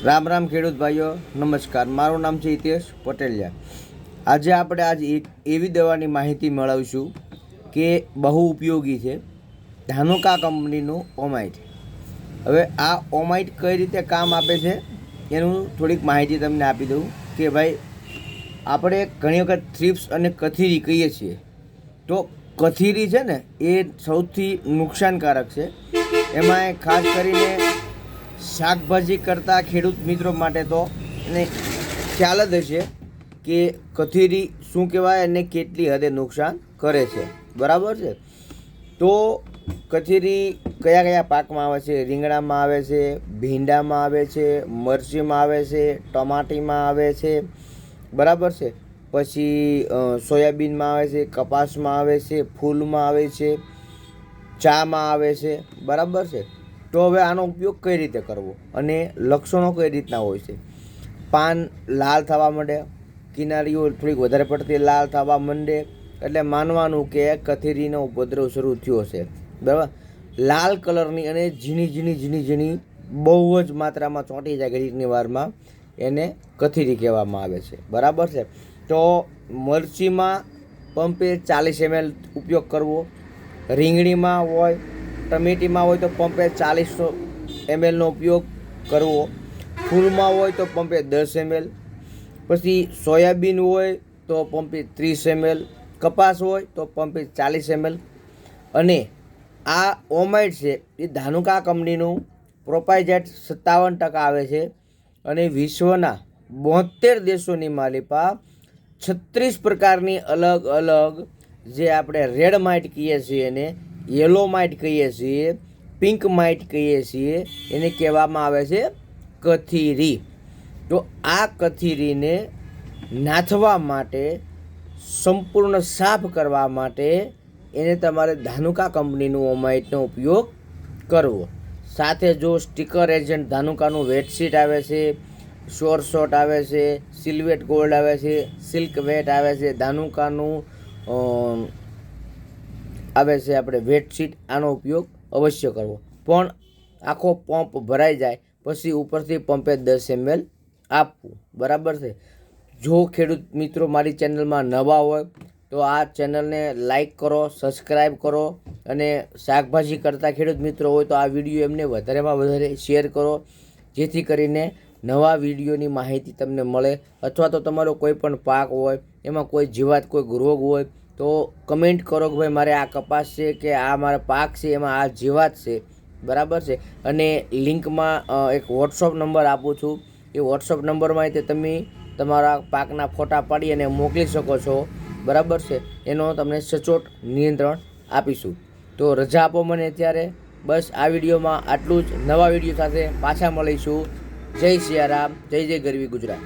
રામ રામ ખેડૂત ભાઈઓ, નમસ્કાર. મારું નામ છે હિતેશ પટેલિયા. આજે એક એવી દવાની માહિતી મેળવીશું કે બહુ ઉપયોગી છે, ધાનુકા કંપનીનું ઓમાઇટ. હવે આ ઓમાઇટ કઈ રીતે કામ આપે છે એનું થોડીક માહિતી તમને આપી દઉં કે ભાઈ આપણે ઘણી વખત થ્રિપ્સ અને કથીરી કહીએ છીએ, તો કથીરી છે ને એ સૌથી નુકસાનકારક છે. એમાં ખાસ કરીને શાકભાજી કરતા ખેડૂત મિત્રો માટે તો એને ખ્યાલ જ હશે કે કથીરી શું કહેવાય અને કેટલી હદે નુકસાન કરે છે. બરાબર છે. તો કથીરી કયા કયા પાકમાં આવે છે? રીંગણામાં આવે છે, ભીંડામાં આવે છે, મરચીમાં આવે છે, ટમાટીમાં આવે છે. બરાબર છે. પછી સોયાબીનમાં આવે છે, કપાસમાં આવે છે, ફૂલમાં આવે છે, ચામાં આવે છે. બરાબર છે. તો હવે આનો ઉપયોગ કઈ રીતે કરવો અને લક્ષણો કઈ રીતના હોય છે? પાન લાલ થવા માંડે, કિનારીઓ થોડીક વધારે પડતી લાલ થવા માંડે એટલે માનવાનું કે કથીરીનો ઉપદ્રવ શરૂ થયો છે. બરાબર. લાલ કલરની અને ઝીણી બહુ જ માત્રામાં ચોંટી જાય ઘડીકની વારમાં, એને કથીરી કહેવામાં આવે છે. બરાબર છે. તો મરચીમાં પંપે 40 ml ઉપયોગ કરવો, રીંગણીમાં હોય, ટમેટીમાં હોય તો પંપે 40 mlનો ઉપયોગ કરવો, ફૂલમાં હોય તો પંપે 10 ml, પછી સોયાબીન હોય તો પંપે 30 ml, કપાસ હોય તો પંપે 40 ml. અને આ ઓમાઇટ છે એ ધાનુકા કંપનીનું પ્રોપાઇઝેટ 57% આવે છે અને વિશ્વના 72 દેશોની માલિપા 36 પ્રકારની અલગ અલગ, જે આપણે રેડ માઇટ કહીએ છીએ એને યલો માઇટ કહીએ છીએ, પિંક માઇટ કહીએ છીએ, એને કહેવામાં આવે છે કથીરી. તો આ કથીરીને નાથવા માટે, સંપૂર્ણ સાફ કરવા માટે એને તમારે ધાનુકા કંપનીનું ઓમાઇટનો ઉપયોગ કરવો. સાથે જો સ્ટીકર એજન્ટ ધાનુકાનું વેટશીટ આવે છે, શ્યોર શોટ આવે છે, સિલ્વેટ ગોલ્ડ આવે છે, સિલ્ક વેટ આવે છે, ધાનુકાનું આવે છે આપણે વેટશીટ, આનો ઉપયોગ અવશ્ય કરવો. પણ આખો પંપ ભરાઈ જાય પછી ઉપરથી પંપે 10 ml આપવું. બરાબર છે. જો ખેડૂત મિત્રો મારી ચેનલમાં નવા હોય તો આ ચેનલને લાઈક કરો, સબસ્ક્રાઈબ કરો, અને શાકભાજી કરતા ખેડૂત મિત્રો હોય તો આ વિડીયો એમને વધારેમાં વધારે શેર કરો, જેથી કરીને નવા વિડીયોની માહિતી તમને મળે. અથવા તો તમારો કોઈ પણ પાક હોય એમાં કોઈ જીવાત, કોઈ રોગ હોય તો કમેન્ટ કરો કે ભાઈ મારે આ કપાસ છે કે આ મારા પાક છે એમાં આ જીવાત છે. બરાબર છે. અને લિંકમાં એક વોટ્સઅપ નંબર આપું છું, એ વોટ્સઅપ નંબરમાં તે તમે તમારા પાકના ફોટા પાડી અને મોકલી શકો છો. બરાબર છે. એનો તમને સચોટ નિયંત્રણ આપીશું. તો રજા આપો મને અત્યારે. બસ આ વિડીયોમાં આટલું જ. નવા વિડીયો સાથે પાછા મળીશું. જય સિયારામ, જય જય ગરવી ગુજરાત.